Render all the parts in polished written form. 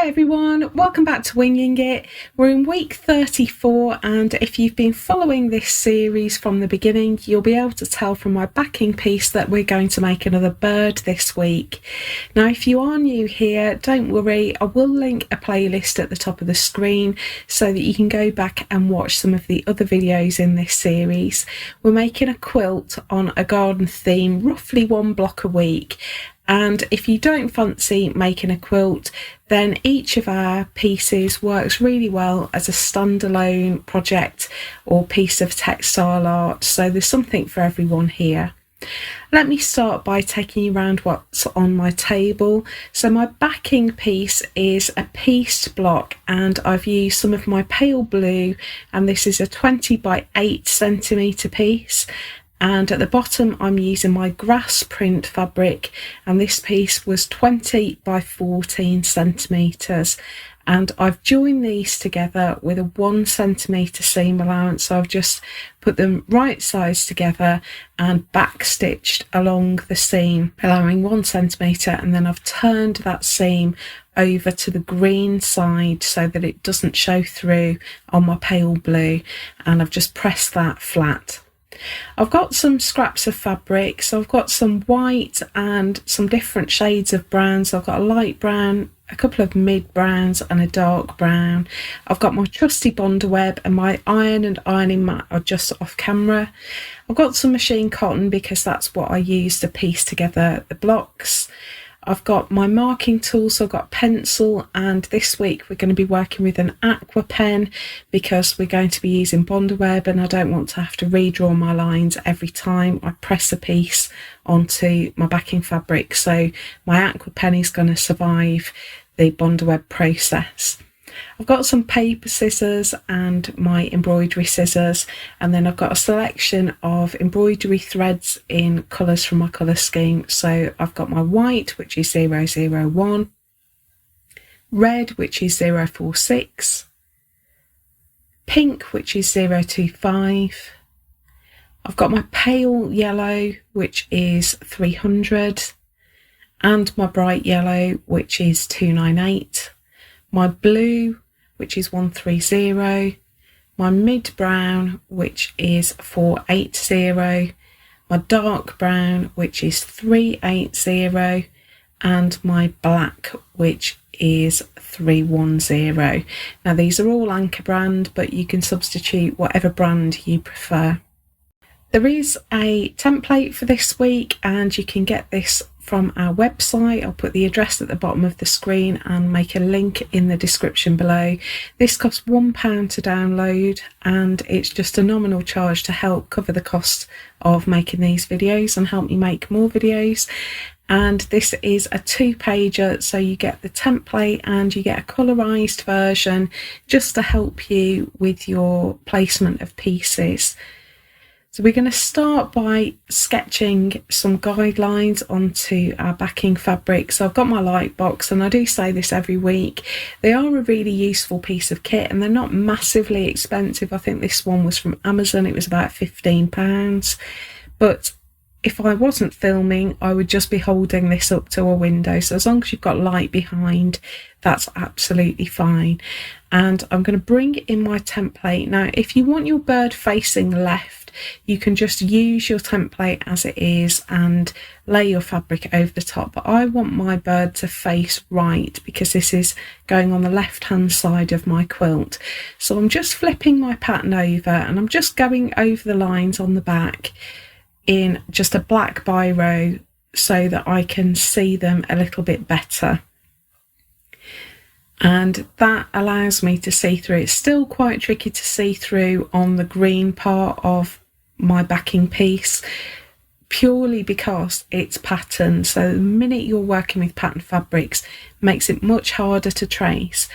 Hi everyone, welcome back to Winging It. We're in week 34, and if you've been following this series from the beginning, you'll be able to tell from my backing piece that we're going to make another bird this week. Now if you are new here, don't worry, I will link a playlist at the top of the screen so that you can go back and watch some of the other videos in this series. We're making a quilt on a garden theme, roughly one block a week. And if you don't fancy making a quilt, then each of our pieces works really well as a standalone project or piece of textile art. So there's something for everyone here. Let me start by taking you around what's on my table. So my backing piece is a pieced block, and I've used some of my pale blue, and this is a 20 by 8 centimetre piece. And at the bottom I'm using my grass print fabric, and this piece was 20 by 14 centimetres, and I've joined these together with a 1 centimetre seam allowance. So I've just put them right sides together and back stitched along the seam, allowing 1 centimetre, and then I've turned that seam over to the green side so that it doesn't show through on my pale blue, and I've just pressed that flat. I've got some scraps of fabric, so I've got some white and some different shades of brown. So I've got a light brown, a couple of mid browns and a dark brown. I've got my trusty Bonder web, and my iron and ironing mat are just off camera. I've got some machine cotton because that's what I use to piece together the blocks. I've got my marking tool, so I've got a pencil, and this week we're going to be working with an aqua pen because we're going to be using Bonder web, and I don't want to have to redraw my lines every time I press a piece onto my backing fabric. So my aqua pen is going to survive the Bonder web process. I've got some paper scissors and my embroidery scissors, and then I've got a selection of embroidery threads in colours from my colour scheme. So I've got my white, which is 001, red, which is 046, pink, which is 025, I've got my pale yellow, which is 300, and my bright yellow, which is 298. My blue, which is 130, my mid brown, which is 480, my dark brown, which is 380, and my black, which is 310. Now these are all Anchor brand, but you can substitute whatever brand you prefer. There is a template for this week, and you can get this from our website. I'll put the address at the bottom of the screen and make a link in the description below. This costs £1 to download, and it's just a nominal charge to help cover the cost of making these videos and help me make more videos. And this is a 2-pager, so you get the template and you get a colorized version just to help you with your placement of pieces. So we're going to start by sketching some guidelines onto our backing fabric. So I've got my light box, and I do say this every week. They are a really useful piece of kit, and they're not massively expensive. I think this one was from Amazon. It was about £15. But if I wasn't filming, I would just be holding this up to a window. So as long as you've got light behind, that's absolutely fine. And I'm going to bring in my template. Now, if you want your bird facing left, you can just use your template as it is and lay your fabric over the top. But I want my bird to face right because this is going on the left hand side of my quilt. So I'm just flipping my pattern over, and I'm just going over the lines on the back in just a black biro so that I can see them a little bit better. And that allows me to see through. It's still quite tricky to see through on the green part of my backing piece, purely because it's pattern. So the minute you're working with pattern fabrics, makes it much harder to trace.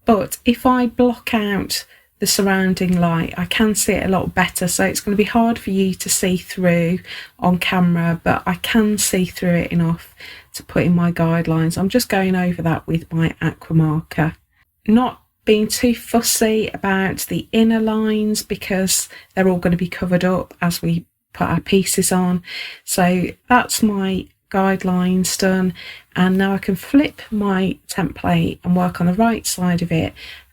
But if I block out the surrounding light, I can see it a lot better. So it's going to be hard for you to see through on camera, but I can see through it enough to put in my guidelines. I'm just going over that with my aqua marker, not being too fussy about the inner lines because they're all going to be covered up as we put our pieces on. So that's my guidelines done, and now I can flip my template and work on the right side of it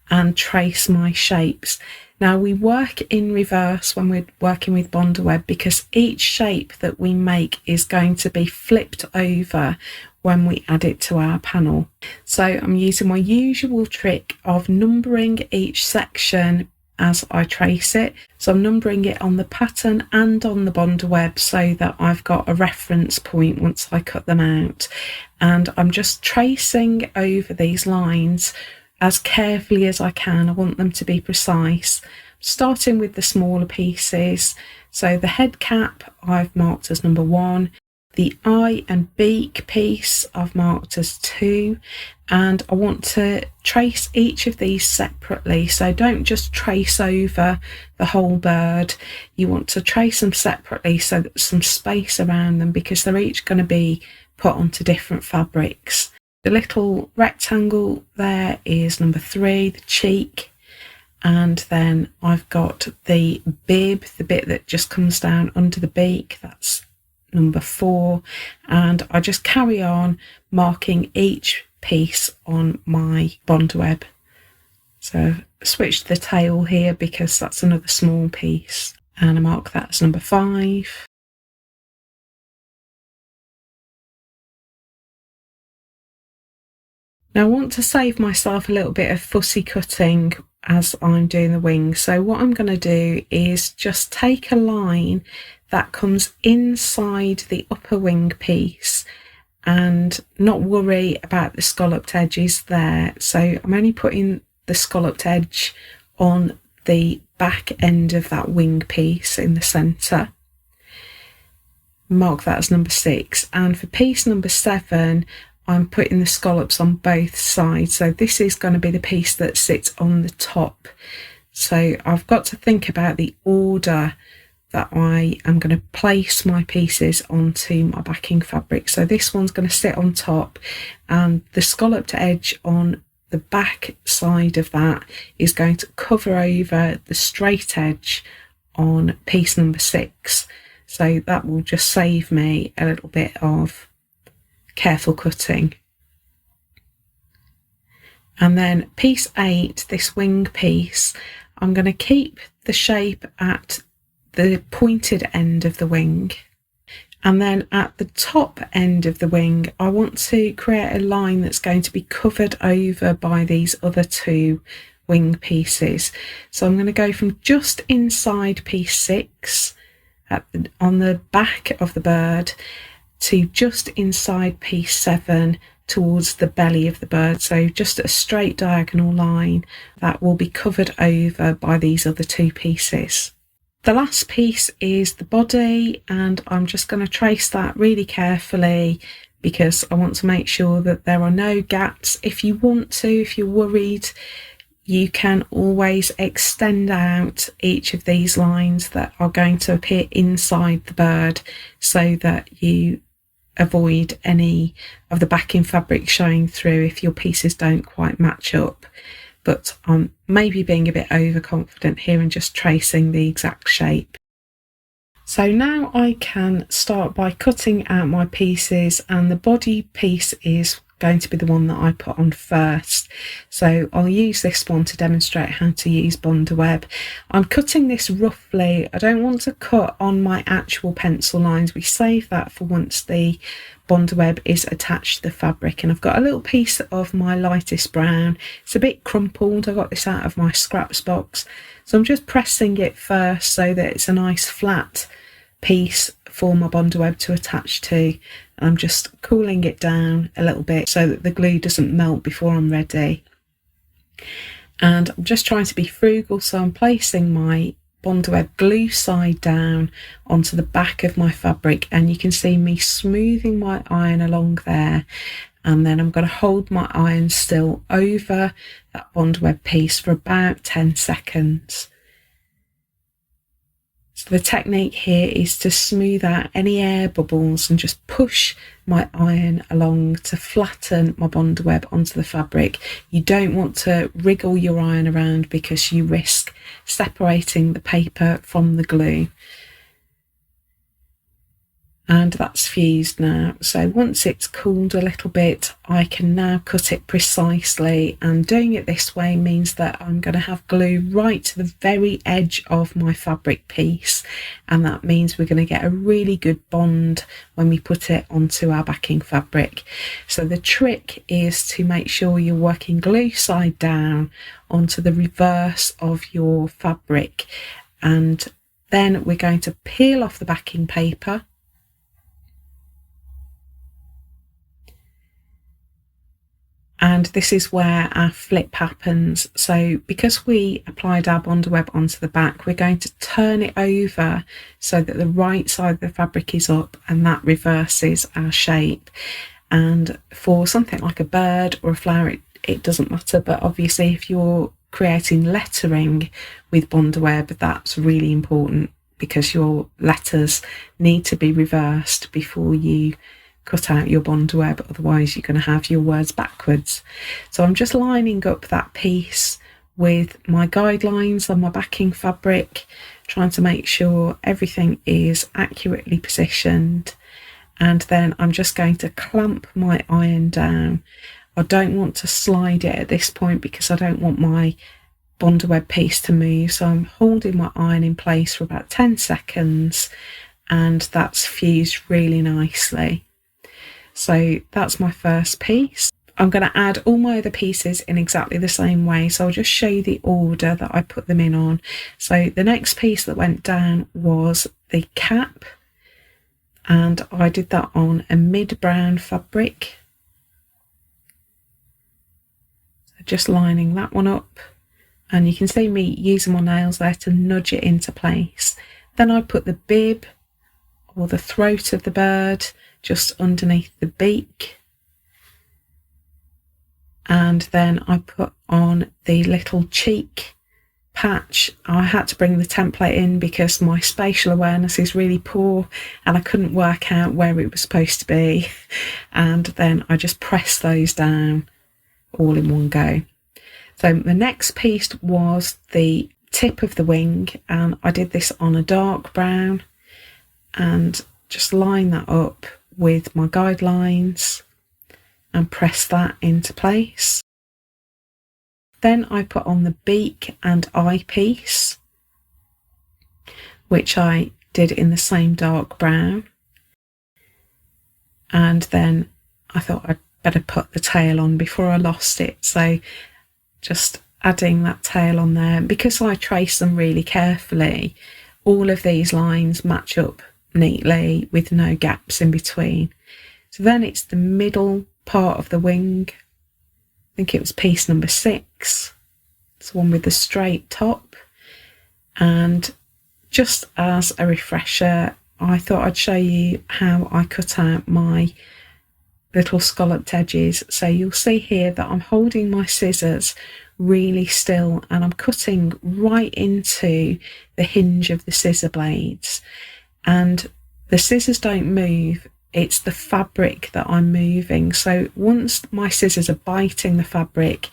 and trace my shapes. Now we work in reverse when we're working with Bondaweb because each shape that we make is going to be flipped over when we add it to our panel. So I'm using my usual trick of numbering each section as I trace it. So I'm numbering it on the pattern and on the Bondaweb so that I've got a reference point once I cut them out. And I'm just tracing over these lines as carefully as I can. I want them to be precise. Starting with the smaller pieces. So the head cap I've marked as number 1. The eye and beak piece I've marked as 2, and I want to trace each of these separately. So don't just trace over the whole bird. You want to trace them separately so that there's some space around them because they're each going to be put onto different fabrics. The little rectangle there is number 3, the cheek, and then I've got the bib, the bit that just comes down under the beak, that's number 4, and I just carry on marking each piece on my Bondaweb. So switch to the tail here because that's another small piece, and I mark that as number 5. Now I want to save myself a little bit of fussy cutting as I'm doing the wings. So what I'm going to do is just take a line that comes inside the upper wing piece and not worry about the scalloped edges there. So I'm only putting the scalloped edge on the back end of that wing piece in the centre. Mark that as number 6, and for piece number 7 I'm putting the scallops on both sides. So this is going to be the piece that sits on the top. So I've got to think about the order that I am going to place my pieces onto my backing fabric. So this one's going to sit on top, and the scalloped edge on the back side of that is going to cover over the straight edge on piece number 6. So that will just save me a little bit of careful cutting. And then piece 8, this wing piece, I'm going to keep the shape at the pointed end of the wing, and then at the top end of the wing I want to create a line that's going to be covered over by these other 2 wing pieces. So I'm going to go from just inside piece 6 on the back of the bird to just inside piece 7 towards the belly of the bird. So just a straight diagonal line that will be covered over by these other 2 pieces. The last piece is the body, and I'm just going to trace that really carefully because I want to make sure that there are no gaps. If you want to, if you're worried, you can always extend out each of these lines that are going to appear inside the bird so that you avoid any of the backing fabric showing through if your pieces don't quite match up. But I'm maybe being a bit overconfident here and just tracing the exact shape. So now I can start by cutting out my pieces, and the body piece is going to be the one that I put on first. So I'll use this one to demonstrate how to use Bondaweb. I'm cutting this roughly. I don't want to cut on my actual pencil lines. We save that for once the Bondaweb is attached to the fabric. And I've got a little piece of my lightest brown. It's a bit crumpled. I got this out of my scraps box. So I'm just pressing it first so that it's a nice flat piece for my Bondaweb to attach to. I'm just cooling it down a little bit so that the glue doesn't melt before I'm ready. And I'm just trying to be frugal, so I'm placing my Bondaweb glue side down onto the back of my fabric, and you can see me smoothing my iron along there, and then I'm going to hold my iron still over that Bondaweb piece for about 10 seconds. So the technique here is to smooth out any air bubbles and just push my iron along to flatten my Bondaweb onto the fabric. You don't want to wriggle your iron around because you risk separating the paper from the glue. and that's fused now. So once it's cooled a little bit, I can now cut it precisely, and doing it this way means that I'm going to have glue right to the very edge of my fabric piece, and that means we're going to get a really good bond when we put it onto our backing fabric. So the trick is to make sure you're working glue side down onto the reverse of your fabric, and then we're going to peel off the backing paper. And this is where our flip happens. So because we applied our bonder web onto the back, we're going to turn it over so that the right side of the fabric is up, and that reverses our shape. And for something like a bird or a flower, it doesn't matter, but obviously if you're creating lettering with bonder web, that's really important, because your letters need to be reversed before you cut out your bonder web, otherwise you're going to have your words backwards. So I'm just lining up that piece with my guidelines on my backing fabric, trying to make sure everything is accurately positioned, and then I'm just going to clamp my iron down. I don't want to slide it at this point because I don't want my bonder web piece to move, so I'm holding my iron in place for about 10 seconds, and that's fused really nicely. So that's my first piece. I'm going to add all my other pieces in exactly the same way, so I'll just show you the order that I put them in on. So the next piece that went down was the cap, and I did that on a mid-brown fabric. So just lining that one up, and you can see me using my nails there to nudge it into place. Then I put the bib or the throat of the bird just underneath the beak, and then I put on the little cheek patch. I had to bring the template in because my spatial awareness is really poor and I couldn't work out where it was supposed to be, and then I just pressed those down all in one go. So the next piece was the tip of the wing, and I did this on a dark brown, and just line that up with my guidelines and press that into place. Then I put on the beak and eye piece, which I did in the same dark brown, and then I thought I'd better put the tail on before I lost it, so just adding that tail on there. Because I trace them really carefully, all of these lines match up neatly with no gaps in between. So then it's the middle part of the wing. I think it was piece number 6. It's the one with the straight top. And just as a refresher, I thought I'd show you how I cut out my little scalloped edges. So you'll see here that I'm holding my scissors really still, and I'm cutting right into the hinge of the scissor blades, and the scissors don't move, it's the fabric that I'm moving. So once my scissors are biting the fabric,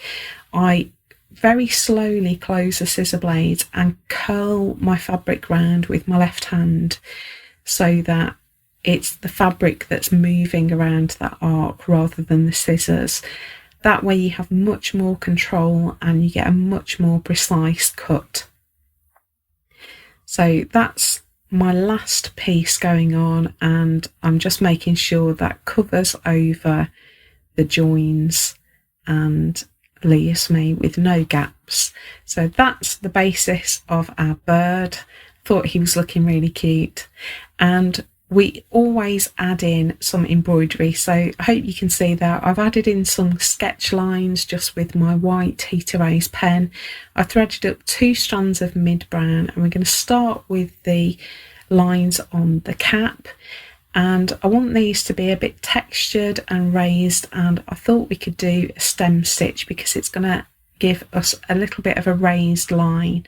I very slowly close the scissor blades and curl my fabric round with my left hand, so that it's the fabric that's moving around that arc rather than the scissors. That way you have much more control and you get a much more precise cut. So that's my last piece going on, and I'm just making sure that covers over the joins and leaves me with no gaps. So that's the basis of our bird. Thought he was looking really cute, and we always add in some embroidery. So I hope you can see there I've added in some sketch lines just with my white heat erase pen. I threaded up 2 strands of mid brown, and we're going to start with the lines on the cap, and I want these to be a bit textured and raised, and I thought we could do a stem stitch because it's going to give us a little bit of a raised line.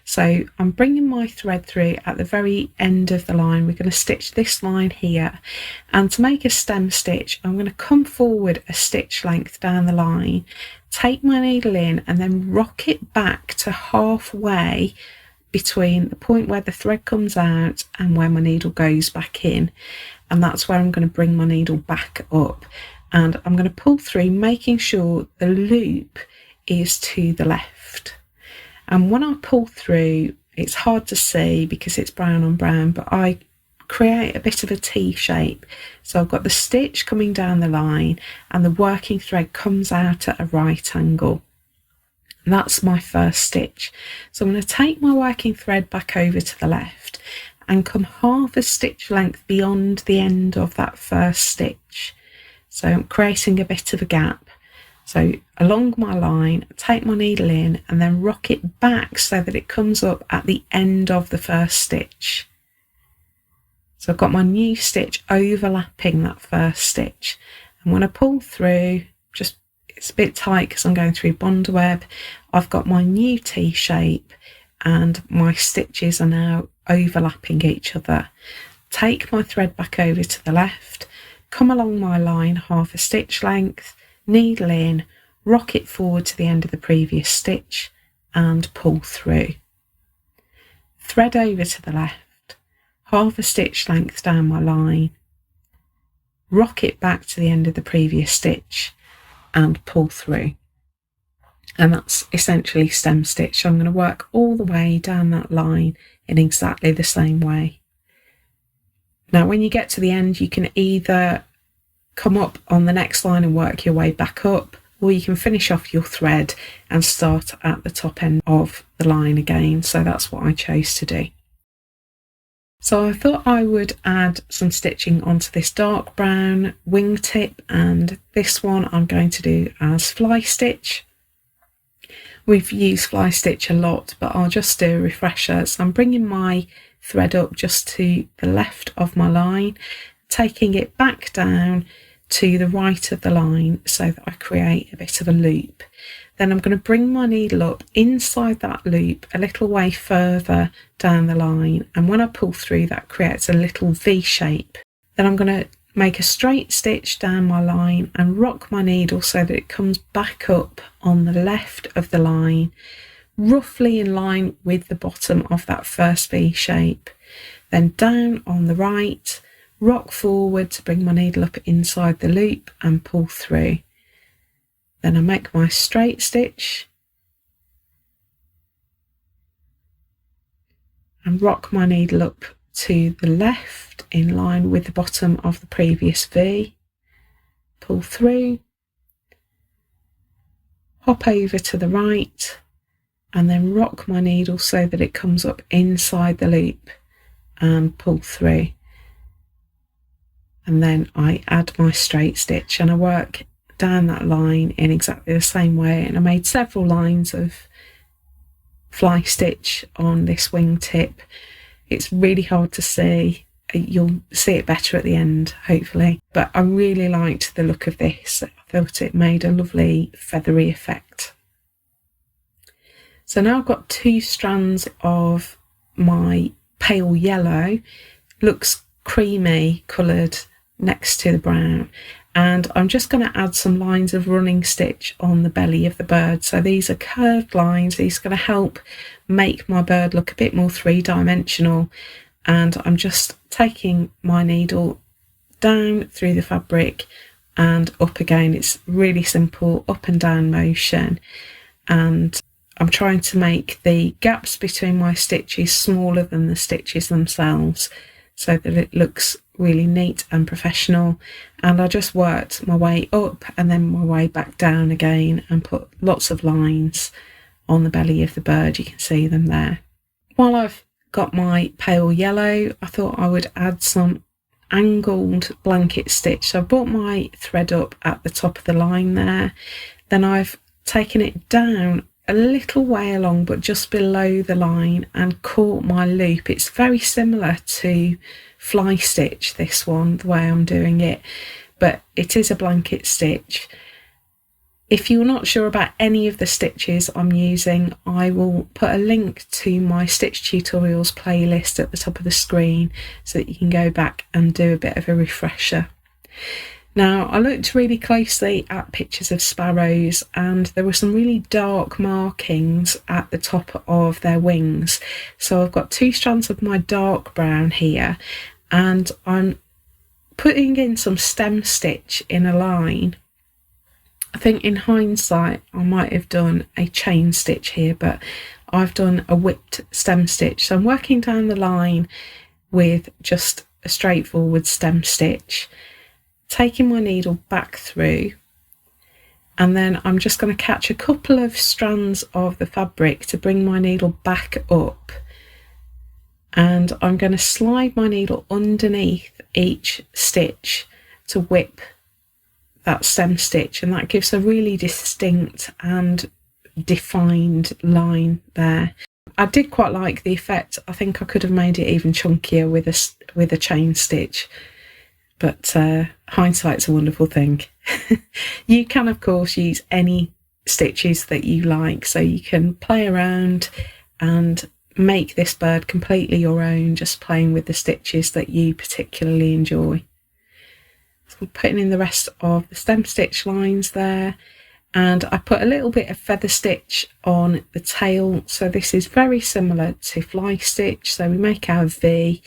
So I'm bringing my thread through at the very end of the line. We're going to stitch this line here, and to make a stem stitch I'm going to come forward a stitch length down the line, take my needle in, and then rock it back to halfway between the point where the thread comes out and where my needle goes back in, and that's where I'm going to bring my needle back up, and I'm going to pull through, making sure the loop is to the left. And when I pull through, it's hard to see because it's brown on brown, but I create a bit of a T shape. So I've got the stitch coming down the line and the working thread comes out at a right angle. And that's my first stitch. So I'm going to take my working thread back over to the left and come half a stitch length beyond the end of that first stitch. So I'm creating a bit of a gap. So along my line, take my needle in and then rock it back so that it comes up at the end of the first stitch. So I've got my new stitch overlapping that first stitch. And when I pull through, it's a bit tight because I'm going through bond web, I've got my new T shape and my stitches are now overlapping each other. Take my thread back over to the left, come along my line half a stitch length, needle in, rock it forward to the end of the previous stitch and pull through. Thread over to the left, half a stitch length down my line, rock it back to the end of the previous stitch and pull through. And that's essentially stem stitch. So I'm going to work all the way down that line in exactly the same way. Now when you get to the end, you can either come up on the next line and work your way back up, or you can finish off your thread and start at the top end of the line again. So that's what I chose to do. So I thought I would add some stitching onto this dark brown wingtip, and this one I'm going to do as fly stitch. We've used fly stitch a lot, but I'll just do a refresher. So I'm bringing my thread up just to the left of my line, taking it back down to the right of the line so that I create a bit of a loop. Then I'm going to bring my needle up inside that loop a little way further down the line, and when I pull through, that creates a little V shape. Then I'm going to make a straight stitch down my line and rock my needle so that it comes back up on the left of the line, roughly in line with the bottom of that first V shape. Then down on the right, rock forward to bring my needle up inside the loop and pull through. Then I make my straight stitch and rock my needle up to the left in line with the bottom of the previous V, pull through, hop over to the right and then rock my needle so that it comes up inside the loop and pull through. And then I add my straight stitch and I work down that line in exactly the same way, and I made several lines of fly stitch on this wingtip. It's really hard to see, you'll see it better at the end hopefully, but I really liked the look of this. I thought it made a lovely feathery effect. So now I've got two strands of my pale yellow, looks creamy coloured next to the brown, and I'm just going to add some lines of running stitch on the belly of the bird. So these are curved lines. These are going to help make my bird look a bit more three-dimensional, and I'm just taking my needle down through the fabric and up again. It's really simple up and down motion, and I'm trying to make the gaps between my stitches smaller than the stitches themselves so that it looks really neat and professional. And I just worked my way up and then my way back down again and put lots of lines on the belly of the bird. You can see them there. While I've got my pale yellow, I thought I would add some angled blanket stitch. So I brought my thread up at the top of the line there, then I've taken it down a little way along but just below the line and caught my loop. It's very similar to fly stitch, this one, the way I'm doing it, but it is a blanket stitch. If you're not sure about any of the stitches I'm using, I will put a link to my stitch tutorials playlist at the top of the screen so that you can go back and do a bit of a refresher. Now, I looked really closely at pictures of sparrows and there were some really dark markings at the top of their wings. So I've got two strands of my dark brown here and I'm putting in some stem stitch in a line. I think in hindsight I might have done a chain stitch here, but I've done a whipped stem stitch. So I'm working down the line with just a straightforward stem stitch, taking my needle back through, and then I'm just going to catch a couple of strands of the fabric to bring my needle back up, and I'm going to slide my needle underneath each stitch to whip that stem stitch, and that gives a really distinct and defined line there. I did quite like the effect. I think I could have made it even chunkier with a chain stitch, but hindsight's a wonderful thing. You can of course use any stitches that you like, so you can play around and make this bird completely your own, just playing with the stitches that you particularly enjoy. So I'm putting in the rest of the stem stitch lines there, and I put a little bit of feather stitch on the tail. So this is very similar to fly stitch, so we make our V,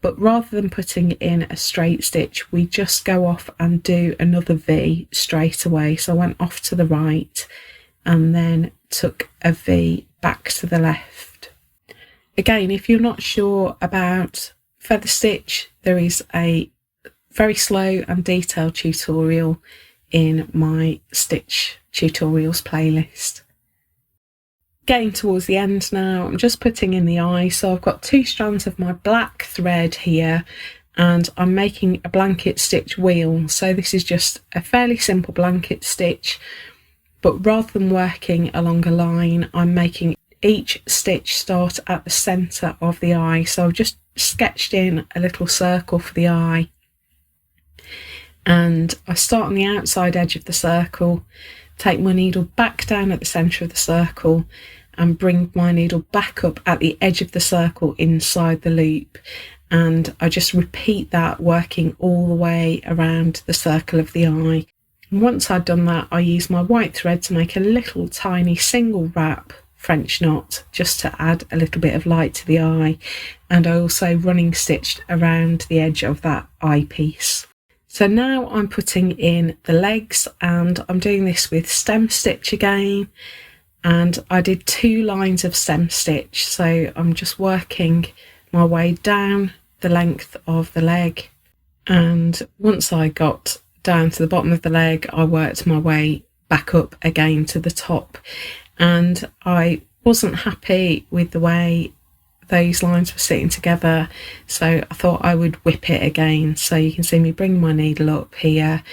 but rather than putting in a straight stitch, we just go off and do another V straight away. So I went off to the right and then took a V back to the left. Again, if you're not sure about feather stitch, there is a very slow and detailed tutorial in my stitch tutorials playlist. Getting towards the end now, I'm just putting in the eye. So I've got 2 strands of my black thread here, and I'm making a blanket stitch wheel. So this is just a fairly simple blanket stitch, but rather than working along a line, I'm making each stitch start at the centre of the eye. So I've just sketched in a little circle for the eye, and I start on the outside edge of the circle, take my needle back down at the centre of the circle, and bring my needle back up at the edge of the circle inside the loop, and I just repeat that, working all the way around the circle of the eye. And once I'd done that, I use my white thread to make a little tiny single wrap French knot, just to add a little bit of light to the eye, and I also running stitched around the edge of that eye piece. So now I'm putting in the legs, and I'm doing this with stem stitch again, and I did 2 lines of stem stitch. So I'm just working my way down the length of the leg, and once I got down to the bottom of the leg, I worked my way back up again to the top, and I wasn't happy with the way those lines were sitting together, so I thought I would whip it again. So you can see me bring my needle up here,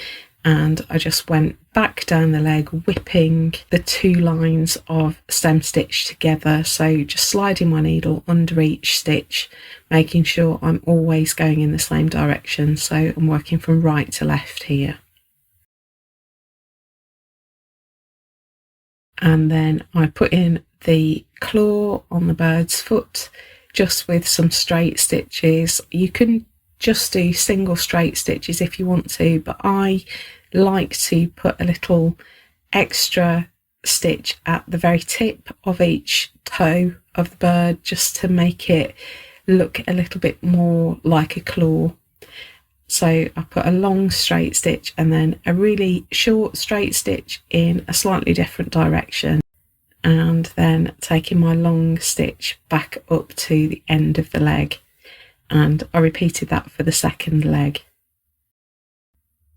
and I just went back down the leg, whipping the 2 lines of stem stitch together. So just sliding my needle under each stitch, making sure I'm always going in the same direction. So I'm working from right to left here. And then I put in the claw on the bird's foot, just with some straight stitches. You can just do single straight stitches if you want to, but I like to put a little extra stitch at the very tip of each toe of the bird, just to make it look a little bit more like a claw. So I put a long straight stitch and then a really short straight stitch in a slightly different direction, and then taking my long stitch back up to the end of the leg, and I repeated that for the second leg.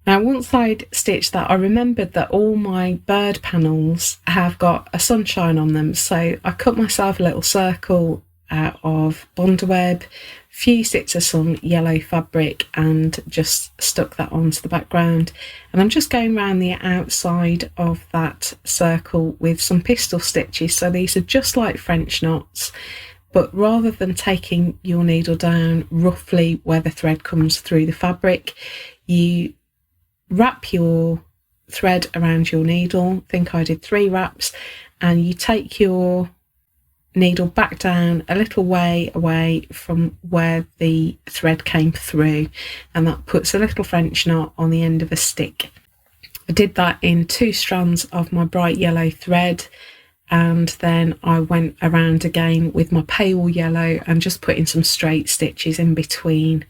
Now once I'd stitched that, I remembered that all my bird panels have got a sunshine on them, so I cut myself a little circle out of Bondweb, few sticks of some yellow fabric, and just stuck that onto the background. And I'm just going around the outside of that circle with some pistol stitches. So these are just like French knots, but rather than taking your needle down roughly where the thread comes through the fabric, you wrap your thread around your needle. I think I did 3 wraps, and you take your needle back down a little way away from where the thread came through, and that puts a little French knot on the end of a stick. I did that in 2 strands of my bright yellow thread, and then I went around again with my pale yellow and just put in some straight stitches in between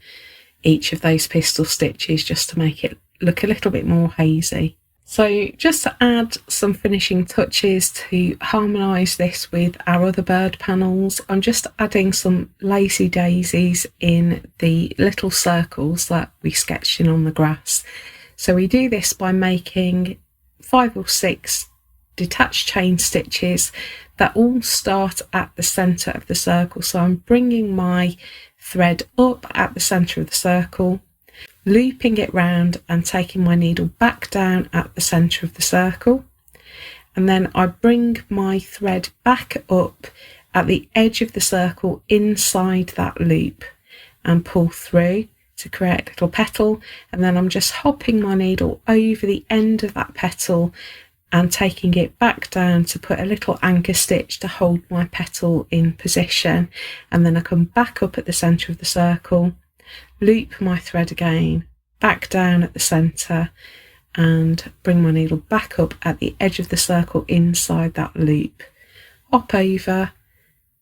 each of those pistol stitches just to make it look a little bit more hazy. So just to add some finishing touches to harmonise this with our other bird panels, I'm just adding some lazy daisies in the little circles that we sketched in on the grass. So we do this by making 5 or 6 detached chain stitches that all start at the centre of the circle. So I'm bringing my thread up at the centre of the circle, looping it round and taking my needle back down at the centre of the circle, and then I bring my thread back up at the edge of the circle inside that loop and pull through to create a little petal, and then I'm just hopping my needle over the end of that petal and taking it back down to put a little anchor stitch to hold my petal in position, and then I come back up at the centre of the circle, loop my thread again, back down at the centre and bring my needle back up at the edge of the circle inside that loop, hop over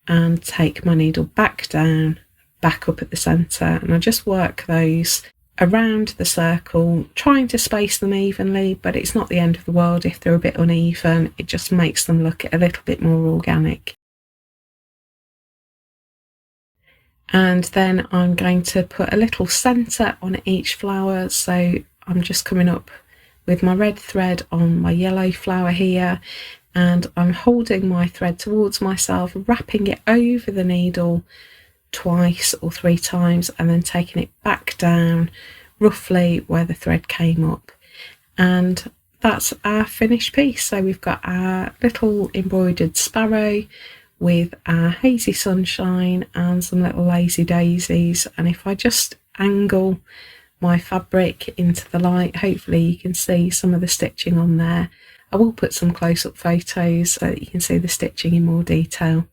and take my needle back down, back up at the centre, and I just work those around the circle, trying to space them evenly, but it's not the end of the world if they're a bit uneven. It just makes them look a little bit more organic. And then I'm going to put a little centre on each flower, so I'm just coming up with my red thread on my yellow flower here, and I'm holding my thread towards myself, wrapping it over the needle twice or 3 times, and then taking it back down roughly where the thread came up. And that's our finished piece. So we've got our little embroidered sparrow with our hazy sunshine and some little lazy daisies. And if I just angle my fabric into the light, hopefully you can see some of the stitching on there. I will put some close-up photos so that you can see the stitching in more detail.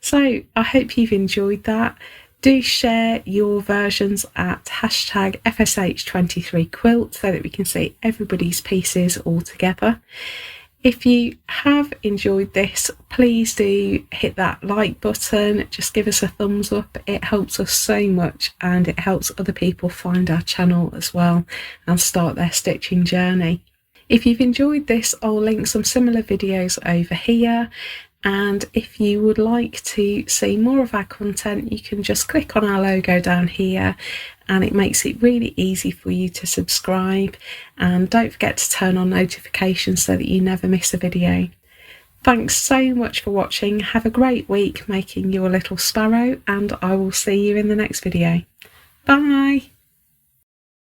So I hope you've enjoyed that. Do share your versions at hashtag FSH23quilt so that we can see everybody's pieces all together. If you have enjoyed this, please do hit that like button, just give us a thumbs up. It helps us so much and it helps other people find our channel as well and start their stitching journey. If you've enjoyed this, I'll link some similar videos over here. And if you would like to see more of our content, you can just click on our logo down here and it makes it really easy for you to subscribe. And don't forget to turn on notifications so that you never miss a video. Thanks so much for watching. Have a great week making your little sparrow, and I will see you in the next video. Bye!